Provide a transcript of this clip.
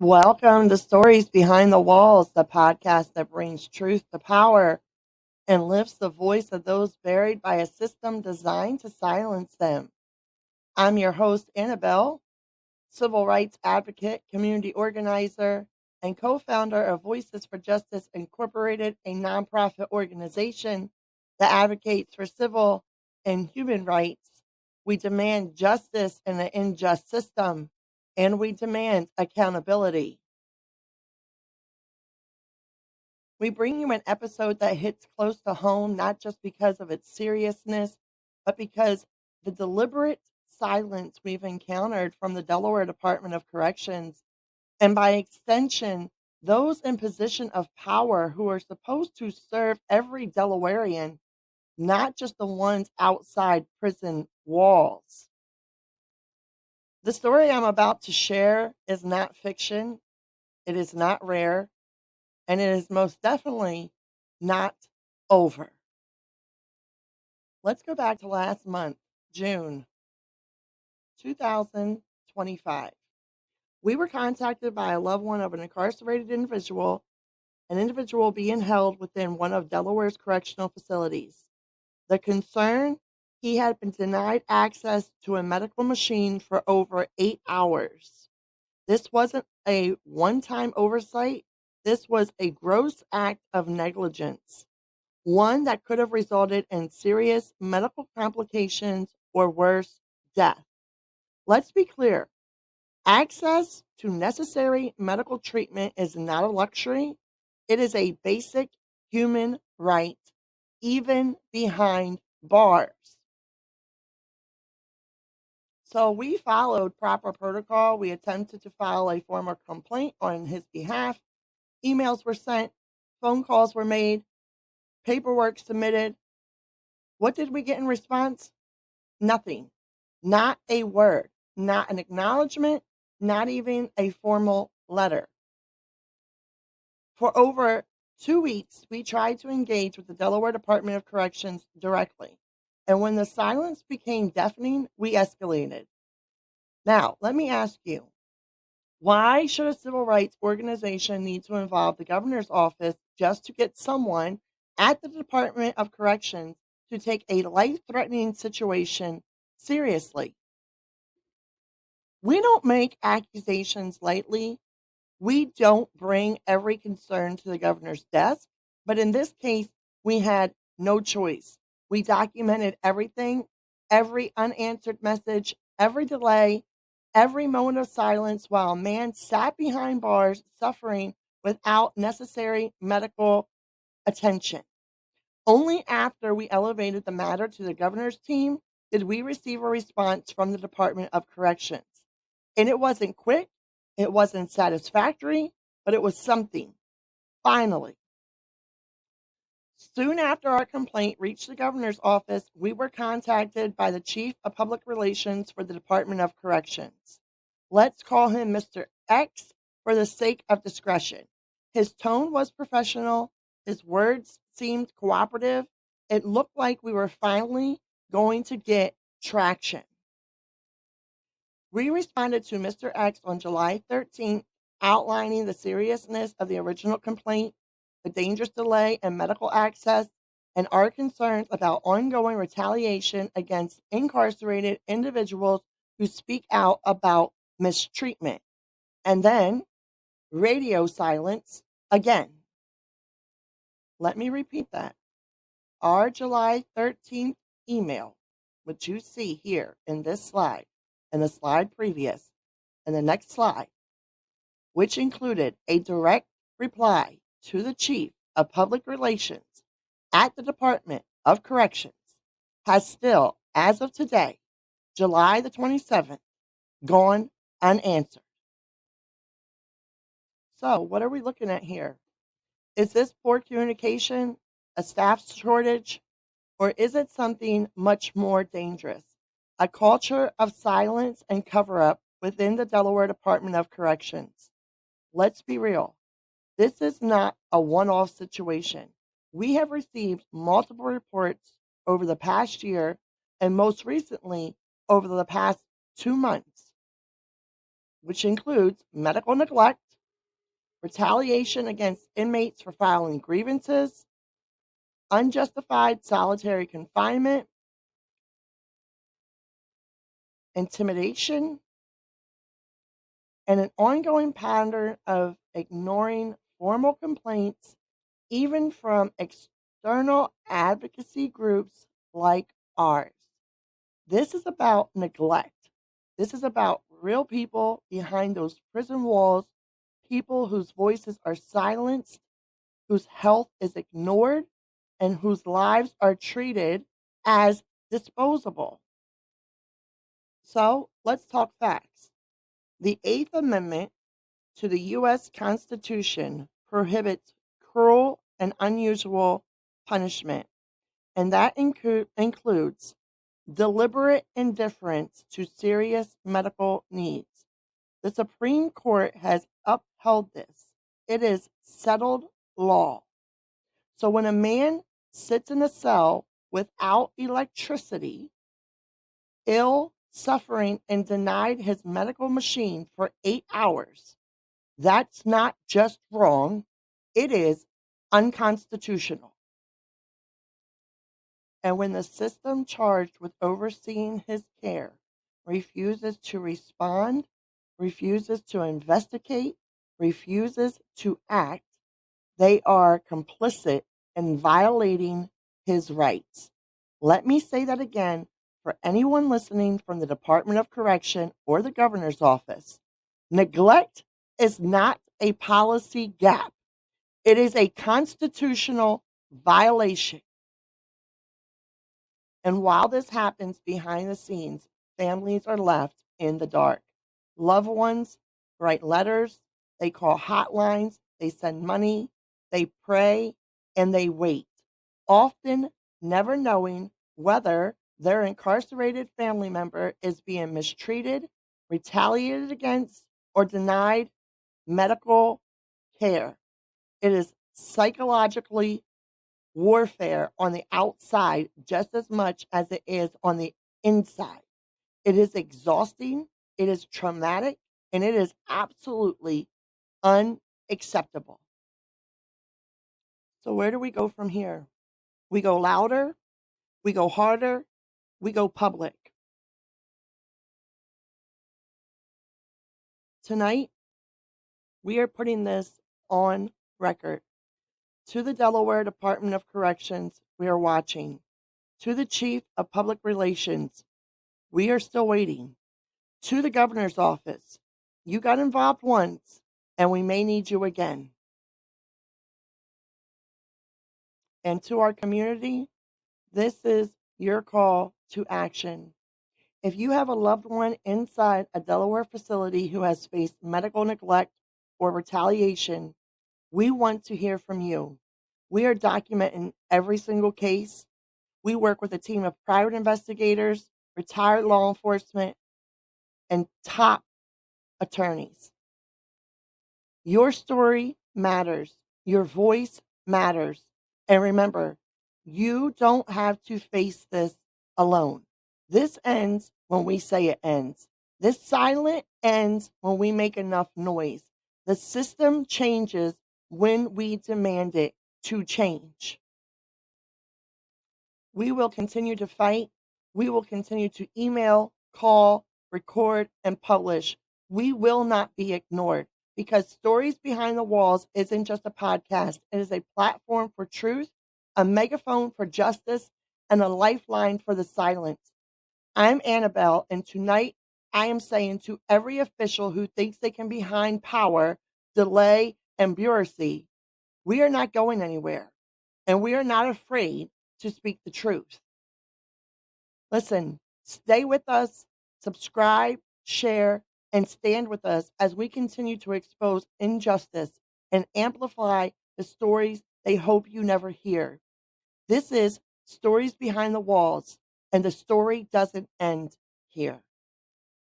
Welcome to Stories Behind the Walls, the podcast that brings truth to power and lifts the voice of those buried by a system designed to silence them. I'm your host, Annabell, civil rights advocate, community organizer, and co founder of Voices for Justice Incorporated, a nonprofit organization that advocates for civil and human rights. We demand justice in an unjust system, and we demand accountability. We bring you an episode that hits close to home, not just because of its seriousness, but because the deliberate silence we've encountered from the Delaware Department of Corrections, and by extension, those in position of power who are supposed to serve every Delawarean, not just the ones outside prison walls. The story I'm about to share is not fiction, it is not rare, and it is most definitely not over. Let's go back to last month, June 2025. We were contacted by a loved one of an incarcerated individual, an individual being held within one of Delaware's correctional facilities. The concern, he had been denied access to a medical machine for over 8 hours. This wasn't a one time oversight, this was a gross act of negligence, one that could have resulted in serious medical complications or worse, death. Let's be clear, access to necessary medical treatment is not a luxury, it is a basic human right, even behind bars. So we followed proper protocol. We attempted to file a formal complaint on his behalf. Emails were sent, phone calls were made, paperwork submitted. What did we get in response? Nothing. Not a word. Not an acknowledgement. Not even a formal letter. For over 2 weeks, we tried to engage with the Delaware Department of Corrections directly. And when the silence became deafening, we escalated. Now, let me ask you, why should a civil rights organization need to involve the governor's office just to get someone at the Department of Corrections to take a life threatening situation seriously? We don't make accusations lightly. We don't bring every concern to the governor's desk. But in this case, we had no choice. We documented everything, every unanswered message, every delay, every moment of silence while a man sat behind bars suffering without necessary medical attention. Only after we elevated the matter to the governor's team did we receive a response from the Department of Corrections. And it wasn't quick, it wasn't satisfactory, but it was something. Finally, soon after our complaint reached the governor's office, we were contacted by the chief of public relations for the Department of Corrections. Let's call him Mr. X for the sake of discretion. His tone was professional, his words seemed cooperative. It looked like we were finally going to get traction. We responded to Mr. X on July 13th, outlining the seriousness of the original complaint, the dangerous delay in medical access, and our concerns about ongoing retaliation against incarcerated individuals who speak out about mistreatment. And then radio silence again. Let me repeat that. Our July 13th email, which you see here in this slide, and the slide previous, and the next slide, which included a direct reply to the Chief of Public Relations at the Department of Corrections, has still, as of today, July the 27th, gone unanswered. So, what are we looking at here? Is this poor communication, a staff shortage, or is it something much more dangerous? A culture of silence and cover up within the Delaware Department of Corrections. Let's be real. This is not a one off situation. We have received multiple reports over the past year and most recently over the past 2 months. which includes medical neglect, retaliation against inmates for filing grievances, unjustified solitary confinement, intimidation, and an ongoing pattern of ignoring formal complaints, even from external advocacy groups like ours. This is about neglect. This is about real people behind those prison walls, people whose voices are silenced, whose health is ignored, and whose lives are treated as disposable. So let's talk facts. The Eighth Amendment to the U.S. Constitution prohibits cruel and unusual punishment, and that includes deliberate indifference to serious medical needs. The Supreme Court has upheld this. It is settled law. So when a man sits in a cell without electricity, ill, suffering, and denied his medical machine for 8 hours, that's not just wrong, it is unconstitutional. And when the system charged with overseeing his care refuses to respond, refuses to investigate, refuses to act, they are complicit in violating his rights. Let me say that again for anyone listening from the Department of Correction or the governor's office. Neglect is not a policy gap, it is a constitutional violation. And while this happens behind the scenes, families are left in the dark. Loved ones write letters, they call hotlines, they send money, they pray, and they wait, often never knowing whether their incarcerated family member is being mistreated, retaliated against, or denied medical care. It is psychologically warfare on the outside just as much as it is on the inside. It is exhausting, it is traumatic, and it is absolutely unacceptable. So, where do we go from here? We go louder, we go harder, we go public. Tonight, we are putting this on record. To the Delaware Department of Corrections, we are watching. To the Chief of Public Relations, we are still waiting. To the governor's office, you got involved once, and we may need you again. And to our community, this is your call to action. If you have a loved one inside a Delaware facility who has faced medical neglect or retaliation, we want to hear from you. We are documenting every single case. We work with a team of private investigators, retired law enforcement, and top attorneys. Your story matters. Your voice matters. And remember, you don't have to face this alone. This ends when we say it ends. This silence ends when we make enough noise. The system changes when we demand it to change. We will continue to fight. We will continue to email, call, record, and publish. We will not be ignored because Stories Behind the Walls isn't just a podcast. It is a platform for truth, a megaphone for justice, and a lifeline for the silence. I'm Annabell, and tonight I am saying to every official who thinks they can be behind power, delay, and bureaucracy, we are not going anywhere, and we are not afraid to speak the truth. Listen, stay with us, subscribe, share, and stand with us as we continue to expose injustice and amplify the stories they hope you never hear. This is Stories Behind the Walls, and the story doesn't end here.